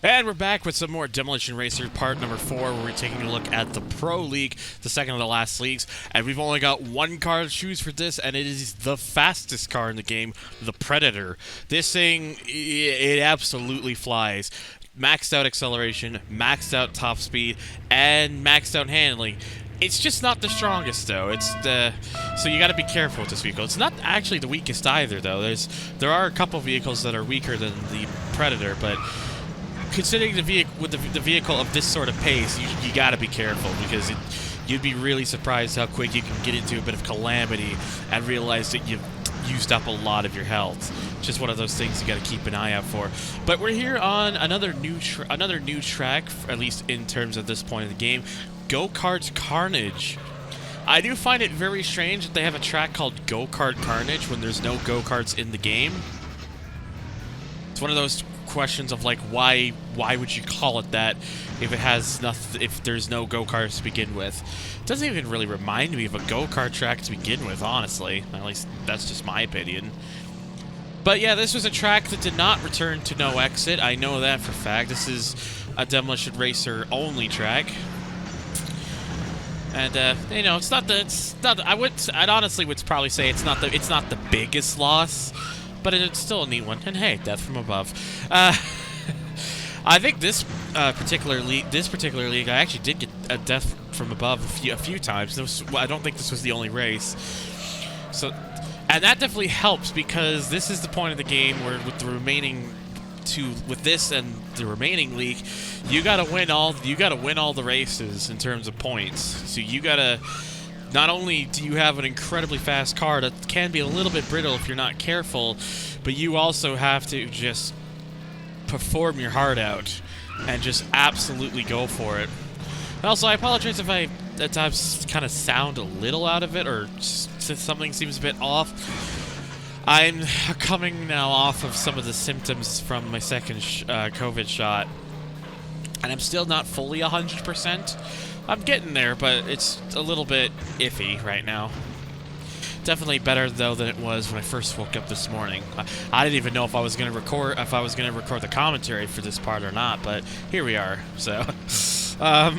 And we're back with some more Demolition Racer part number 4, where we're taking a look at the Pro League, the second of the last leagues. And we've only got one car to choose for this, and it is the fastest car in the game, the Predator. This thing, it absolutely flies. Maxed out acceleration, maxed out top speed, and maxed out handling. It's just not the strongest, though. So you got to be careful with this vehicle. It's not actually the weakest either, though. There are a couple vehicles that are weaker than the Predator, but considering the vehicle of this sort of pace, you got to be careful, because you'd be really surprised how quick you can get into a bit of calamity and realize that you've used up a lot of your health. Just one of those things you got to keep an eye out for. But we're here on another new track, at least in terms of this point of the game, Go-Kart Carnage. I do find it very strange that they have a track called Go-Kart Carnage when there's no go-karts in the game. It's one of those questions of, like, why would you call it that if it has nothing, if there's no go-karts to begin with? It doesn't even really remind me of a go-kart track to begin with, honestly. At least that's just my opinion. But yeah, this was a track that did not return to no exit. I know that for a fact. This is a Demolition Racer only track. And you know, I'd honestly would probably say it's not the biggest loss, but it's still a neat one. And hey, death from above. I think this particular league, I actually did get a death from above a few times. I don't think this was the only race. So, and that definitely helps, because this is the point of the game where with this and the remaining league, you gotta win all the races in terms of points. So you gotta, not only do you have an incredibly fast car that can be a little bit brittle if you're not careful, but you also have to just perform your heart out and just absolutely go for it. And also, I apologize if I at times kind of sound a little out of it, or since something seems a bit off. I'm coming now off of some of the symptoms from my second COVID shot, and I'm still not fully 100%. I'm getting there, but it's a little bit iffy right now. Definitely better, though, than it was when I first woke up this morning. I didn't even know if I was going to record the commentary for this part or not, but here we are. So, but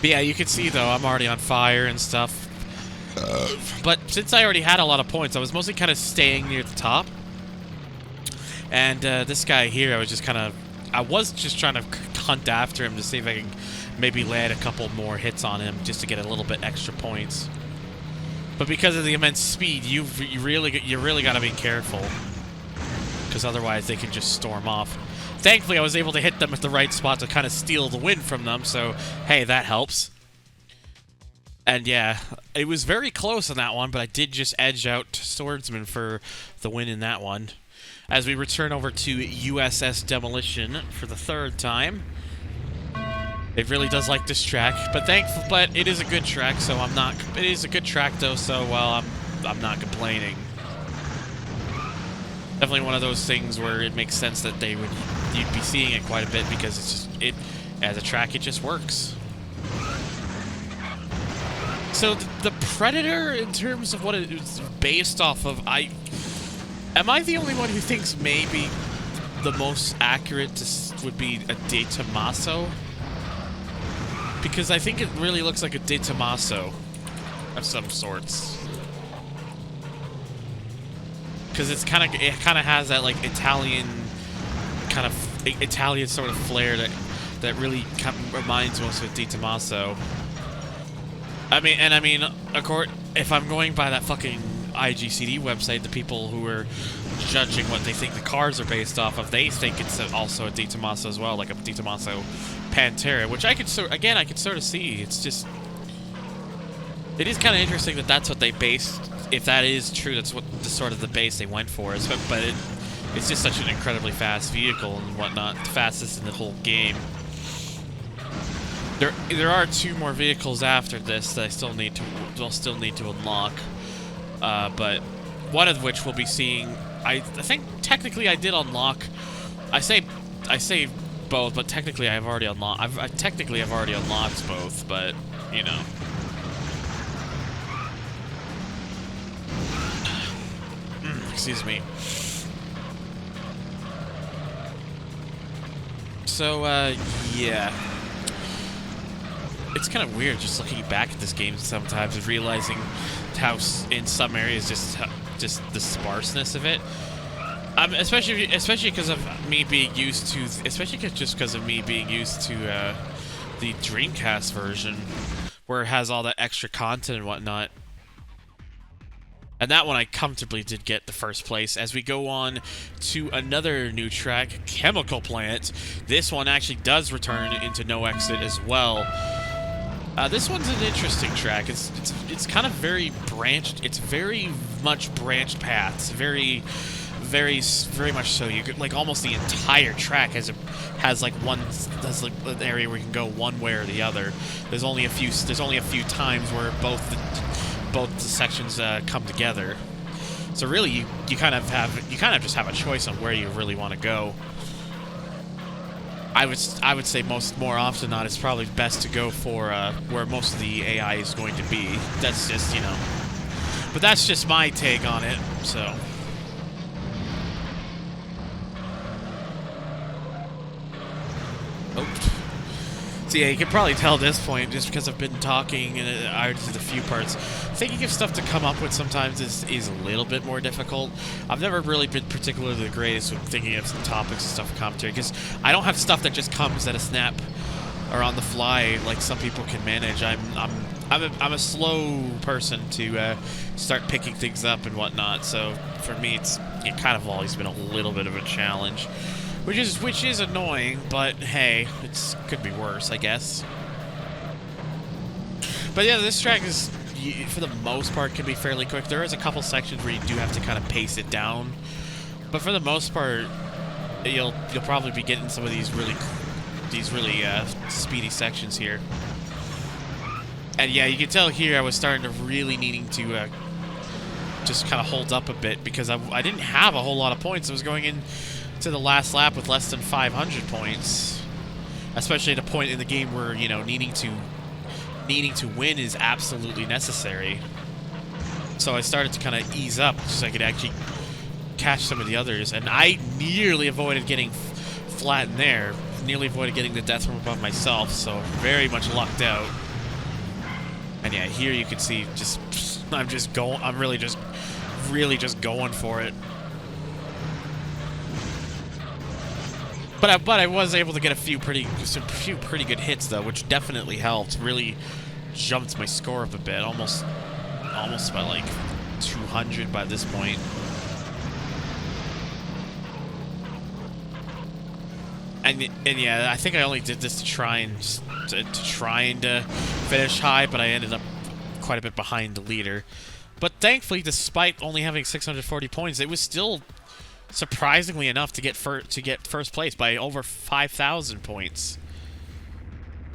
yeah, you can see, though, I'm already on fire and stuff. But since I already had a lot of points, I was mostly kind of staying near the top. And this guy here, I was just trying to hunt after him to see if I can maybe land a couple more hits on him just to get a little bit extra points. But because of the immense speed, you really got to be careful, because otherwise they can just storm off. Thankfully, I was able to hit them at the right spot to kind of steal the win from them, so hey, that helps. And yeah, it was very close on that one, but I did just edge out Swordsman for the win in that one. As we return over to USS Demolition for the third time. It really does like this track, but it is a good track, so it is a good track, though, so, well, I'm not complaining. Definitely one of those things where it makes sense that you'd be seeing it quite a bit, because as a track, it just works. So the Predator, in terms of what it is based off of, am I the only one who thinks maybe the most accurate would be a De Tomaso? Because I think it really looks like a De Tomaso of some sorts. Because it kind of has that, like, Italian sort of flair that really kind of reminds us of De Tomaso. I mean, if I'm going by that fucking IGCD website, the people who are judging what they think the cars are based off of, they think it's also a De Tomaso as well, like a De Tomaso Pantera, which I could sort of see. It's just, it is kind of interesting that that's what they based. If that is true, that's what the base they went for. But it's just such an incredibly fast vehicle and whatnot, the fastest in the whole game. There are 2 more vehicles after this that I still need to unlock, but one of which we'll be seeing. I think technically I did unlock. I say both, but technically I've already unlocked. I've already unlocked both, but you know. Excuse me. So, yeah. It's kind of weird just looking back at this game sometimes and realizing how in some areas just the sparseness of it. Especially because of me being used to, just because of me being used to the Dreamcast version, where it has all that extra content and whatnot. And that one I comfortably did get the first place. As we go on to another new track, Chemical Plant. This one actually does return into No Exit as well. This one's an interesting track. It's kind of very branched. It's very much branched paths. Very much so. You could, like, almost the entire track has like an area where you can go one way or the other. There's only a few times where both the sections come together. So really, you kind of just have a choice on where you really want to go. I would say more often than not, it's probably best to go for where most of the AI is going to be. That's just, but that's just my take on it. So. Oh. So yeah, you can probably tell at this point, just because I've been talking and I did a few parts, thinking of stuff to come up with sometimes is a little bit more difficult. I've never really been particularly the greatest with thinking of some topics and stuff for commentary, because I don't have stuff that just comes at a snap or on the fly like some people can manage. I'm a slow person to start picking things up and whatnot. So for me, it kind of always been a little bit of a challenge. Which is annoying, but hey, could be worse, I guess. But yeah, this track is, for the most part, can be fairly quick. There is a couple sections where you do have to kind of pace it down, but for the most part, you'll probably be getting some of these really speedy sections here. And yeah, you can tell here I was starting to really needing to just kind of hold up a bit, because I didn't have a whole lot of points. I was going in to the last lap with less than 500 points, especially at a point in the game where needing to win is absolutely necessary. So I started to kind of ease up so I could actually catch some of the others, and I nearly avoided getting flat in there, nearly avoided getting the death from above myself, so very much lucked out. And yeah, here you can see I'm really just going for it. But I was able to get a few pretty good hits though, which definitely helped. Really jumped my score up a bit, almost by like 200 by this point. And yeah, I think I only did this to try and finish high, but I ended up quite a bit behind the leader. But thankfully, despite only having 640 points, it was still surprisingly enough to get first place by over 5,000 points.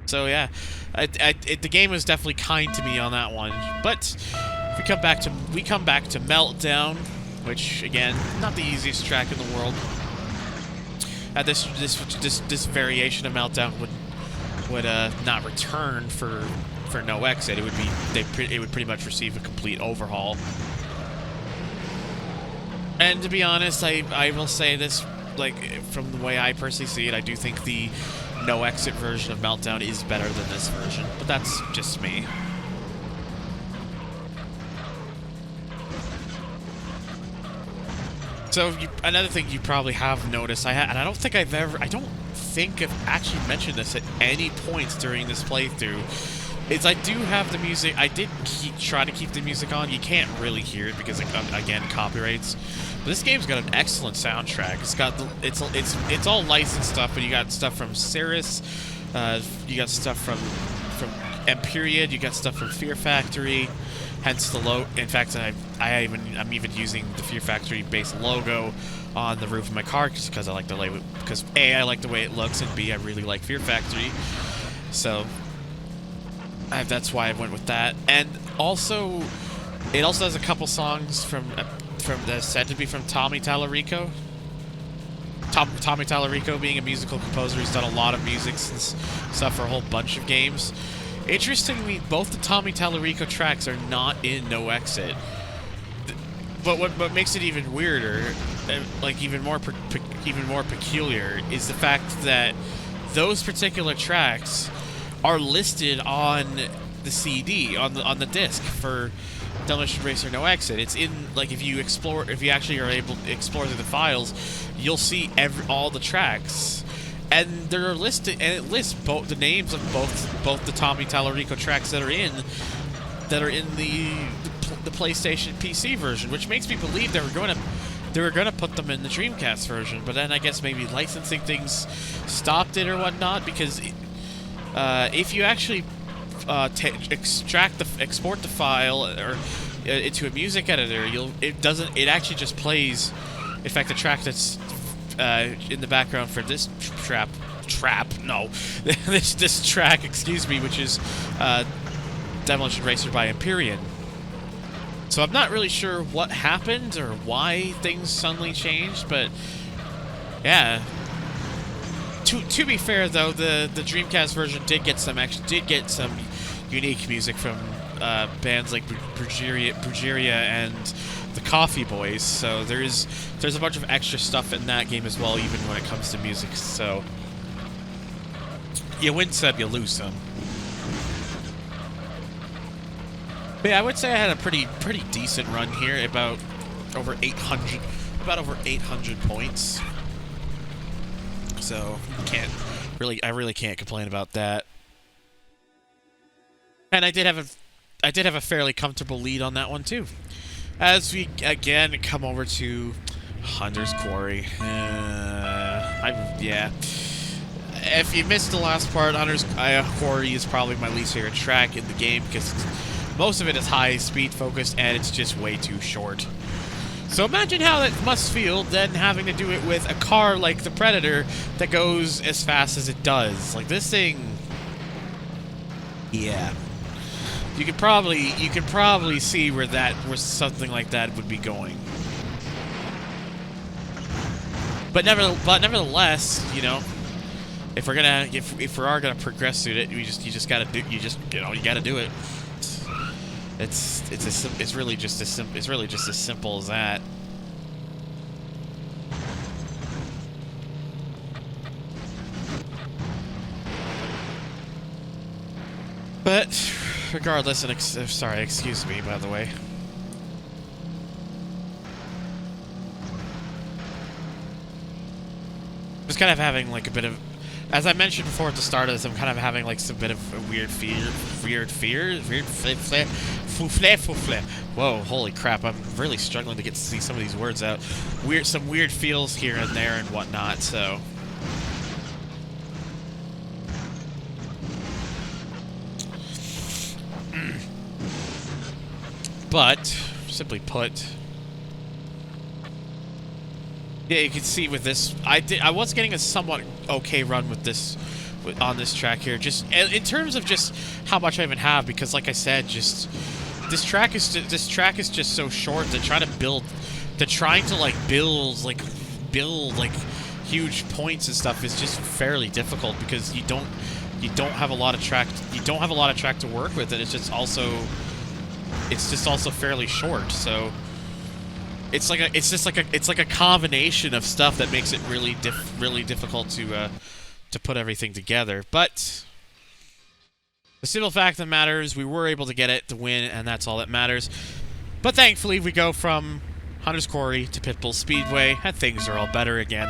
So yeah, the game was definitely kind to me on that one. But we come back to Meltdown, which again, not the easiest track in the world. This variation of Meltdown would not return for No Exit. It would pretty much receive a complete overhaul. And to be honest, I will say this, like, from the way I personally see it, I do think the No Exit version of Meltdown is better than this version, but that's just me. So another thing you probably have noticed, and I don't think I've actually mentioned this at any points during this playthrough, is I do have the music. I did try to keep the music on. You can't really hear it because, again, copyrights. But this game's got an excellent soundtrack. It's all licensed stuff, but you got stuff from Cirrus, you got stuff from M-Period, you got stuff from Fear Factory. Hence the logo. In fact, I'm even using the Fear Factory base logo on the roof of my car just because I like the label. Because A, I like the way it looks, and B, I really like Fear Factory. So that's why I went with that. And also, it also has a couple songs from that's said to be from Tommy Tallarico. Tommy Tallarico being a musical composer, he's done a lot of music and stuff for a whole bunch of games. Interestingly, both the Tommy Tallarico tracks are not in No Exit. But what makes it even weirder, like even more peculiar, is the fact that those particular tracks are listed on the CD, on the disc for Demolition Racer No Exit. It's in, like, if you actually are able to explore through the files, you'll see all the tracks, and they're listed, and it lists both the names of both the Tommy Tallarico tracks that are in the PlayStation PC version, which makes me believe they were going to put them in the Dreamcast version, but then I guess maybe licensing things stopped it or whatnot, because if you actually export the file or into a music editor, it actually just plays, in fact, the track that's in the background for this this track, excuse me, which is Demolition Racer by Empyrean. So I'm not really sure what happened or why things suddenly changed, but yeah. To be fair though, the Dreamcast version did get some unique music from bands like Brugeria and the Coffee Boys. So there's a bunch of extra stuff in that game as well, even when it comes to music. So you win some, you lose some. But yeah, I would say I had a pretty decent run here, about over 800 points. So I really can't complain about that. And I did have a fairly comfortable lead on that one too. As we again come over to Hunter's Quarry. Yeah. If you missed the last part, Hunter's Quarry is probably my least favorite track in the game because most of it is high speed focused and it's just way too short. So imagine how it must feel then having to do it with a car like the Predator that goes as fast as it does. Like this thing, yeah. You could probably see where something like that would be going. But nevertheless, you know, if we are gonna progress through it, you gotta do it. It's really just as simple as that. But regardless, sorry, excuse me, by the way. Just kind of having like a bit of, as I mentioned before at the start of this, I'm kind of having like some bit of a weird flare. Whoa, holy crap! I'm really struggling to see some of these words out. Some weird feels here and there and whatnot. So. But, simply put, yeah, you can see with this, I was getting a somewhat okay run with this, on this track here, just in terms of just how much I even have, because like I said, just this track is just so short. Trying to build huge points and stuff is just fairly difficult because you don't have a lot of track to work with, and it's just also fairly short. So it's like a combination of stuff that makes it really difficult to put everything together. But the simple fact of the matter is we were able to get it to win, and that's all that matters. But thankfully we go from Hunter's Quarry to Pitbull Speedway, and things are all better again.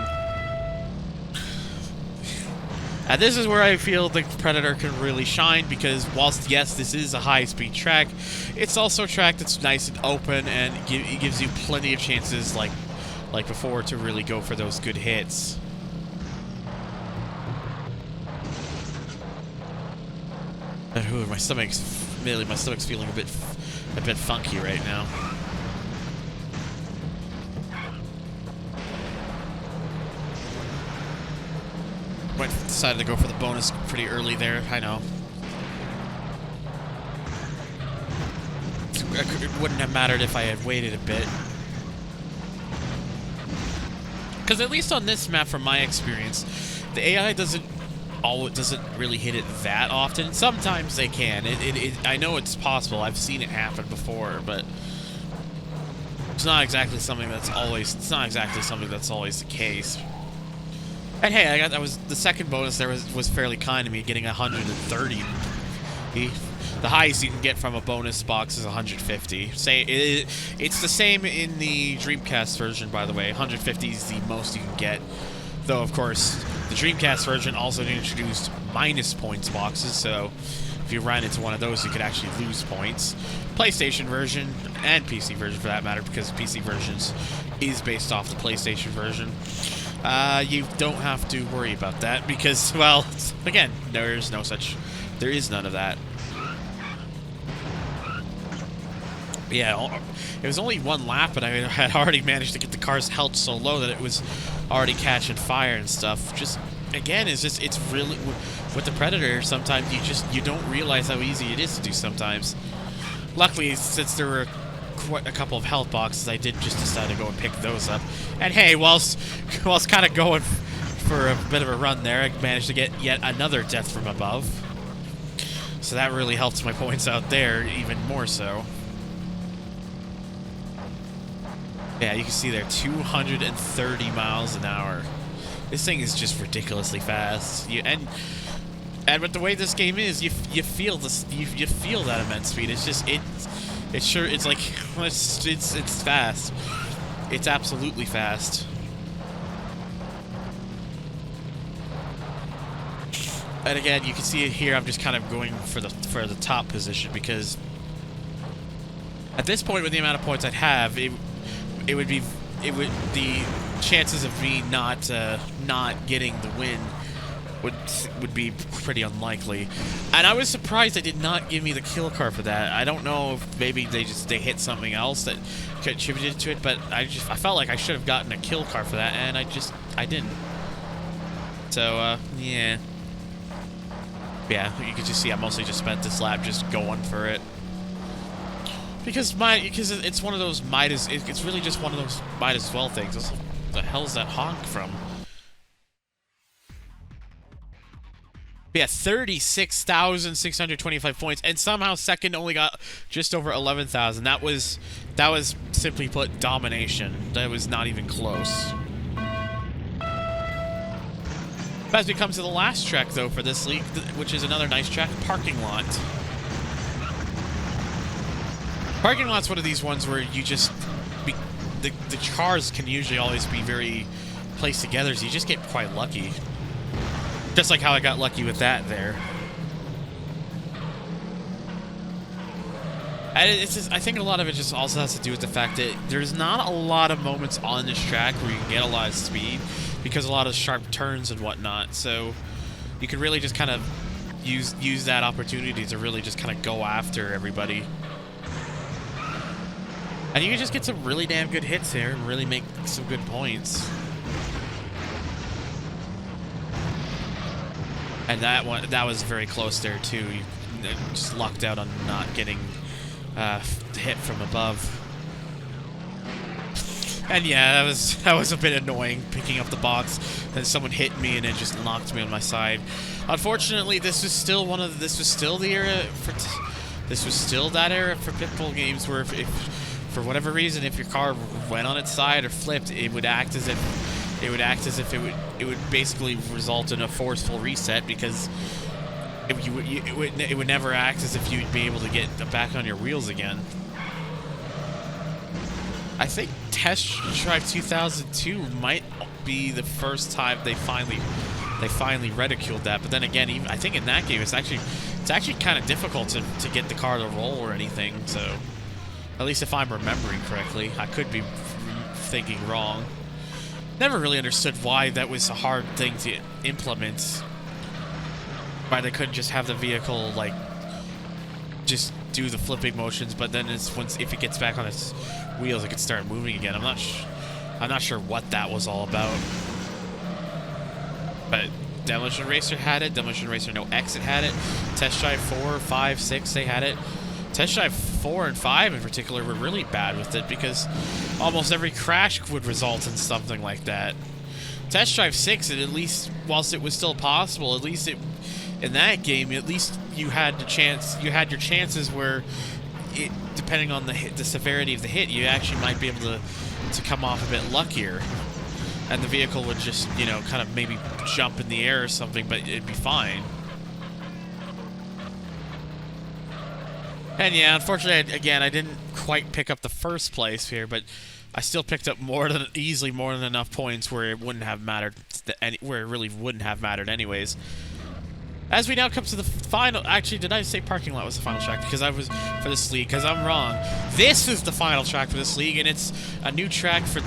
And this is where I feel the Predator can really shine, because whilst, yes, this is a high-speed track, it's also a track that's nice and open, and it gives you plenty of chances, like before, to really go for those good hits. Ooh, my stomach's feeling a bit funky right now. Decided to go for the bonus pretty early there. I know. It wouldn't have mattered if I had waited a bit. Because at least on this map, from my experience, the AI doesn't really hit it that often. Sometimes they can. I know it's possible. I've seen it happen before, but it's not exactly something that's always the case. And hey, that was the second bonus there was fairly kind to me, getting 130. The highest you can get from a bonus box is 150. It's the same in the Dreamcast version, by the way. 150 is the most you can get. Though, of course, the Dreamcast version also introduced minus points boxes, so if you ran into one of those, you could actually lose points. PlayStation version, and PC version for that matter, because PC versions is based off the PlayStation version. You don't have to worry about that because, well, again, there is none of that. Yeah, it was only one lap, but I had already managed to get the car's health so low that it was already catching fire and stuff. Just, again, it's really, with the Predator, sometimes you don't realize how easy it is to do sometimes. Luckily, since there were quite a couple of health boxes, I did just decide to go and pick those up. And hey, whilst kind of going for a bit of a run there, I managed to get yet another death from above. So that really helps my points out there even more so. Yeah, you can see there, 230 miles an hour. This thing is just ridiculously fast. And with the way this game is, you feel this, you feel that immense speed. It's just it's like it's fast. It's absolutely fast. And again, you can see it here. I'm just kind of going for the top position because at this point, with the amount of points I'd have, the chances of me not getting the win would be pretty unlikely. And I was surprised they did not give me the kill card for that. I don't know if maybe they hit something else that contributed to it, but I felt like I should have gotten a kill card for that, and I didn't. So yeah, you can just see I mostly just spent this lap just going for it. Because it's one of those it's really just one of those might as well things. What the hell is that honk from? Yeah, 36,625 points, and somehow second only got just over 11,000. That was simply put domination. That was not even close. As we come to the last track though for this league, which is another nice track, parking lot. Parking lot's one of these ones where you just the cars can usually always be very placed together, so you just get quite lucky. Just like how I got lucky with that there. And I think a lot of it just also has to do with the fact that there's not a lot of moments on this track where you can get a lot of speed because a lot of sharp turns and whatnot. So you can really just kind of use that opportunity to really just kind of go after everybody. And you can just get some really damn good hits here and really make some good points. And that was very close there too. You just lucked out on not getting hit from above. And yeah, that was a bit annoying, picking up the box. Then someone hit me and it just knocked me on my side. Unfortunately, this was still that era for Pitbull games where if for whatever reason, if your car went on its side or flipped, it would act as if it would basically result in a forceful reset, because it would never act as if you'd be able to get back on your wheels again. I think Test Drive 2002 might be the first time they finally ridiculed that. But then again, even I think in that game it's actually kind of difficult to get the car to roll or anything. So at least if I'm remembering correctly, I could be thinking wrong. Never really understood why that was a hard thing to implement. Why they couldn't just have the vehicle like just do the flipping motions, but then if it gets back on its wheels, it could start moving again. I'm not sure what that was all about. But Demolition Racer had it. Demolition Racer No Exit had it. Test Drive 4, 5, 6, they had it. Test Drive 4 and 5 in particular were really bad with it because almost every crash would result in something like that. Test Drive 6, at least, whilst it was still possible, at least in that game, at least you had your chances where, depending on the severity of the hit, you actually might be able to come off a bit luckier. and the vehicle would just, you know, kind of maybe jump in the air or something, but it'd be fine. And yeah, unfortunately, again, I didn't quite pick up the first place here, but I still picked up easily more than enough points where it wouldn't have mattered, where it really wouldn't have mattered anyways. As we now come to the final... Actually, did I say parking lot was the final track? Because I was... For this league, because I'm wrong. This is the final track for this league, and it's a new track for...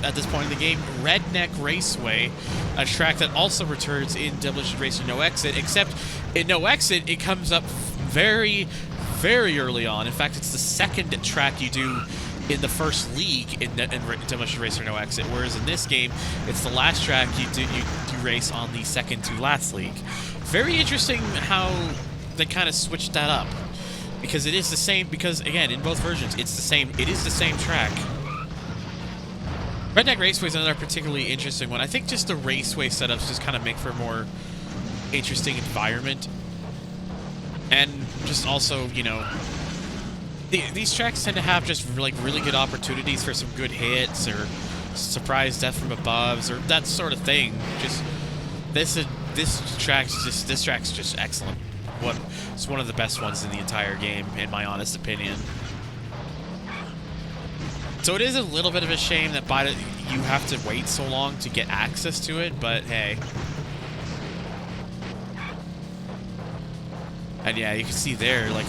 At this point in the game, Redneck Raceway, a track that also returns in Demolition Racing No Exit, except in No Exit, it comes up very, very early on. In fact, it's the second track you do in the first league in Demolition Racing No Exit, whereas in this game, it's the last track you race on the second to last league. Very interesting how they kind of switched that up, because it is the same. Because again, in both versions, it's the same. It is the same track. Redneck Raceway is another particularly interesting one. I think just the raceway setups just kind of make for a more interesting environment, and just also, you know, these tracks tend to have just like really good opportunities for some good hits or surprise death from above or that sort of thing. Just this track's just excellent. It's one of the best ones in the entire game, in my honest opinion. So it is a little bit of a shame that you have to wait so long to get access to it, but hey. And yeah, you can see there, like,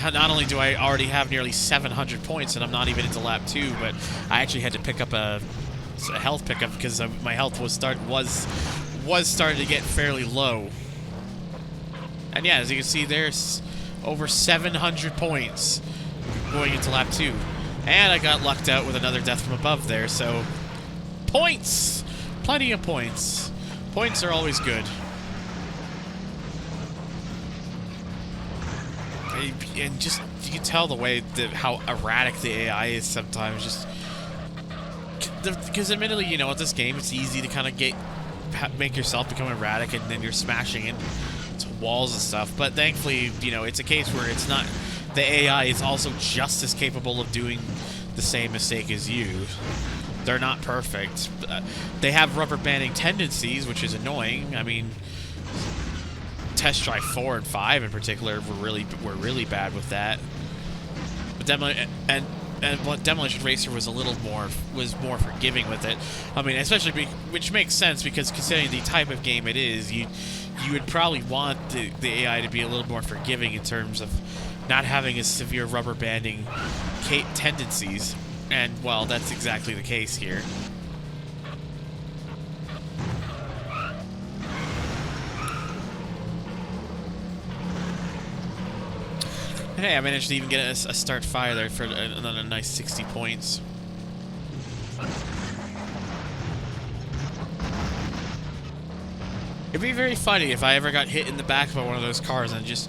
not only do I already have nearly 700 points, and I'm not even into lap 2, but I actually had to pick up a health pickup because my health was starting to get fairly low. And yeah, as you can see, there's over 700 points going into lap 2. And I got lucked out with another death from above there, so... Points! Plenty of points. Points are always good. And just, you can tell the way how erratic the AI is sometimes. Just because admittedly, you know, with this game, it's easy to kind of make yourself become erratic, and then you're smashing into walls and stuff. But thankfully, you know, it's a case where it's not. The AI is also just as capable of doing the same mistake as you. They're not perfect. They have rubber banding tendencies, which is annoying. I mean, Test Drive 4 and 5 in particular were really bad with that. But Demolition Racer was more forgiving with it. I mean, especially which makes sense because considering the type of game it is, you would probably want the AI to be a little more forgiving in terms of not having as severe rubber banding tendencies. And well, that's exactly the case here. Hey, I managed to even get a start fire there for another nice 60 points. It'd be very funny if I ever got hit in the back by one of those cars and just...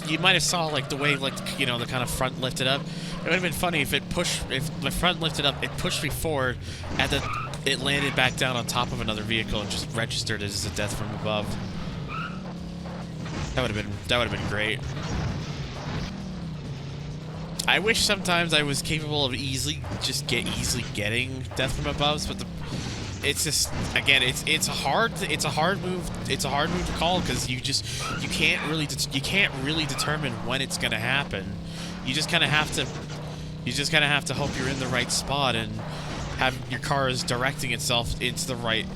You might have saw, like, the way, like, you know, the kind of front lifted up. It would have been funny if the front lifted up, it pushed me forward, and then it landed back down on top of another vehicle and just registered as a death from above. That would have been great. I wish sometimes I was capable of easily getting death from above, but it's just, again, it's a hard move to call because you can't really determine when it's gonna happen. You just kind of have to hope you're in the right spot and have your car is directing itself into the right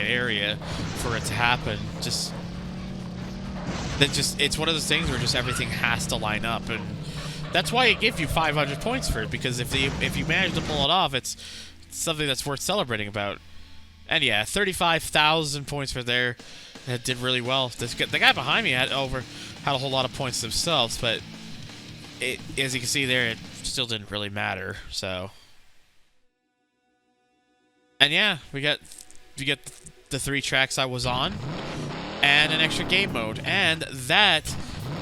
area for it to happen. It's one of those things where just everything has to line up, and that's why it gives you 500 points for it, because if you manage to pull it off, it's something that's worth celebrating about. And yeah, 35,000 points for there. That did really well. The guy behind me had a whole lot of points themselves, but as you can see there, it still didn't really matter. So, and yeah, we get the 3 tracks I was on, and an extra game mode, and that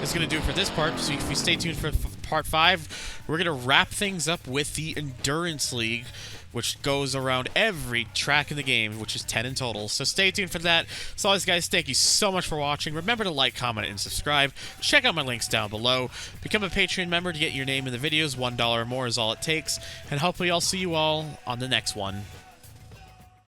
is going to do it for this part. So if you stay tuned for part 5, we're going to wrap things up with the Endurance League, which goes around every track in the game, which is 10 in total. So stay tuned for that. As always, guys, thank you so much for watching. Remember to like, comment, and subscribe. Check out my links down below. Become a Patreon member to get your name in the videos. $1 or more is all it takes. And hopefully I'll see you all on the next one.